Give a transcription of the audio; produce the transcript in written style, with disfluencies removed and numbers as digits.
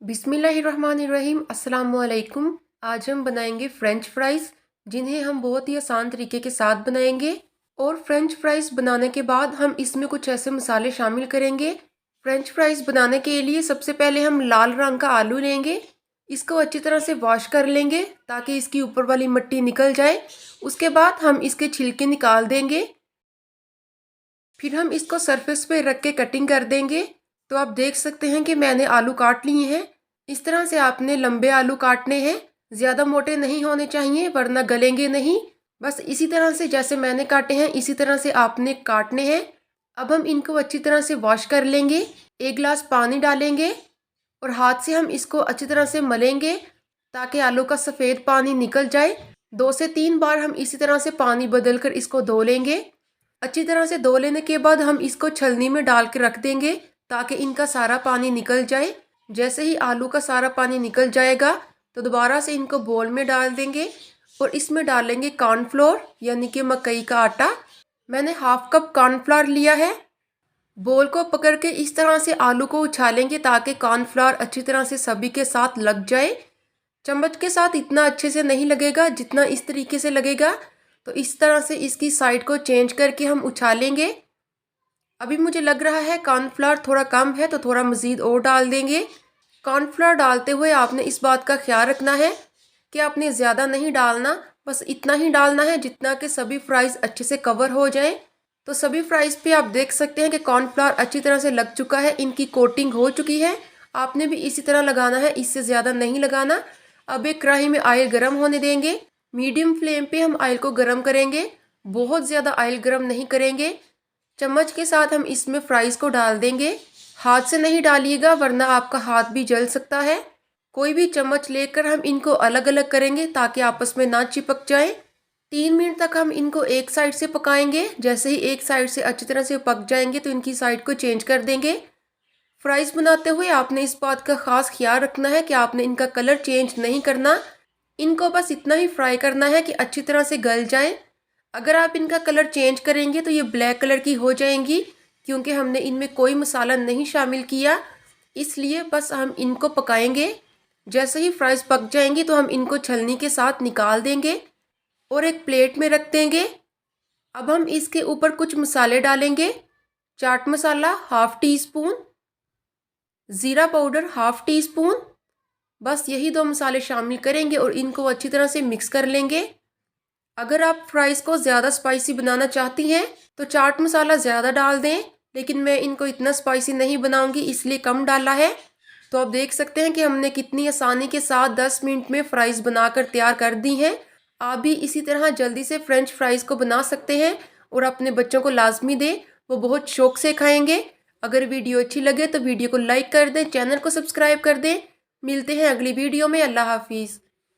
बिस्मिल्लाहिर्रहमानिर्रहीम अस्सलाम वालेकुम। आज हम बनाएंगे फ़्रेंच फ्राइज़, जिन्हें हम बहुत ही आसान तरीके के साथ बनाएंगे। और फ़्रेंच फ्राइज़ बनाने के बाद हम इसमें कुछ ऐसे मसाले शामिल करेंगे। फ़्रेंच फ्राइज़ बनाने के लिए सबसे पहले हम लाल रंग का आलू लेंगे। इसको अच्छी तरह से वॉश कर लेंगे ताकि इसकी ऊपर वाली मिट्टी निकल जाए। उसके बाद हम इसके छिलके निकाल देंगे। फिर हम इसको सरफेस पे रख के कटिंग कर देंगे। तो आप देख सकते हैं कि मैंने आलू काट लिए हैं। इस तरह से आपने लंबे आलू काटने हैं, ज़्यादा मोटे नहीं होने चाहिए वरना गलेंगे नहीं। बस इसी तरह से जैसे मैंने काटे हैं इसी तरह से आपने काटने हैं। अब हम इनको अच्छी तरह से वॉश कर लेंगे। 1 गिलास पानी डालेंगे और हाथ से हम इसको अच्छी तरह से मलेंगे ताकि आलू का सफ़ेद पानी निकल जाए। 2 से 3 बार हम इसी तरह से पानी बदल कर इसको धो लेंगे। अच्छी तरह से धो लेने के बाद हम इसको छलनी में डाल के रख देंगे ताकि इनका सारा पानी निकल जाए। जैसे ही आलू का सारा पानी निकल जाएगा तो दोबारा से इनको बोल में डाल देंगे और इसमें डालेंगे कॉर्नफ्लोर यानी कि मकई का आटा। मैंने हाफ कप कॉर्नफ्लोर लिया है। बोल को पकड़ के इस तरह से आलू को उछालेंगे ताकि कॉर्नफ्लोर अच्छी तरह से सभी के साथ लग जाए। चम्मच के साथ इतना अच्छे से नहीं लगेगा जितना इस तरीके से लगेगा। तो इस तरह से इसकी साइड को चेंज करके हम उछालेंगे। अभी मुझे लग रहा है कॉर्नफ्लोर थोड़ा कम है तो थोड़ा मज़ीद और डाल देंगे। कॉर्नफ्लोर डालते हुए आपने इस बात का ख्याल रखना है कि आपने ज़्यादा नहीं डालना, बस इतना ही डालना है जितना कि सभी फ्राइज़ अच्छे से कवर हो जाएं। तो सभी फ्राइज़ पे आप देख सकते हैं कि कॉर्नफ्लोर अच्छी तरह से लग चुका है, इनकी कोटिंग हो चुकी है। आपने भी इसी तरह लगाना है, इससे ज़्यादा नहीं लगाना। अब एक कढ़ाई में ऑयल गर्म होने देंगे। मीडियम फ्लेम पे हम ऑयल को गर्म करेंगे, बहुत ज़्यादा ऑयल गर्म नहीं करेंगे। चम्मच के साथ हम इसमें फ्राइज़ को डाल देंगे। हाथ से नहीं डालिएगा वरना आपका हाथ भी जल सकता है। कोई भी चम्मच लेकर हम इनको अलग अलग करेंगे ताकि आपस में ना चिपक जाए। 3 मिनट तक हम इनको एक साइड से पकाएंगे। जैसे ही एक साइड से अच्छी तरह से पक जाएंगे तो इनकी साइड को चेंज कर देंगे। फ्राइज़ बनाते हुए आपने इस बात का ख़ास ख्याल रखना है कि आपने इनका कलर चेंज नहीं करना। इनको बस इतना ही फ्राई करना है कि अच्छी तरह से गल जाए। अगर आप इनका कलर चेंज करेंगे तो ये ब्लैक कलर की हो जाएंगी, क्योंकि हमने इनमें कोई मसाला नहीं शामिल किया। इसलिए बस हम इनको पकाएंगे। जैसे ही फ्राइज़ पक जाएंगी तो हम इनको छलनी के साथ निकाल देंगे और एक प्लेट में रख देंगे। अब हम इसके ऊपर कुछ मसाले डालेंगे। Chaat masala half tea spoon, ज़ीरा पाउडर हाफ़ टी स्पून। बस यही 2 मसाले शामिल करेंगे और इनको अच्छी तरह से मिक्स कर लेंगे। अगर आप फ्राइज़ को ज़्यादा स्पाइसी बनाना चाहती हैं तो चाट मसाला ज़्यादा डाल दें, लेकिन मैं इनको इतना स्पाइसी नहीं बनाऊंगी इसलिए कम डाला है। तो आप देख सकते हैं कि हमने कितनी आसानी के साथ 10 मिनट में फ़्राइज़ बनाकर तैयार कर दी हैं। आप भी इसी तरह जल्दी से फ़्रेंच फ्राइज़ को बना सकते हैं और अपने बच्चों को लाजमी दें, वो बहुत शौक से खाएंगे। अगर वीडियो अच्छी लगे तो वीडियो को लाइक कर दें, चैनल को सब्सक्राइब कर दें। मिलते हैं अगली वीडियो में। अल्लाह हाफिज़।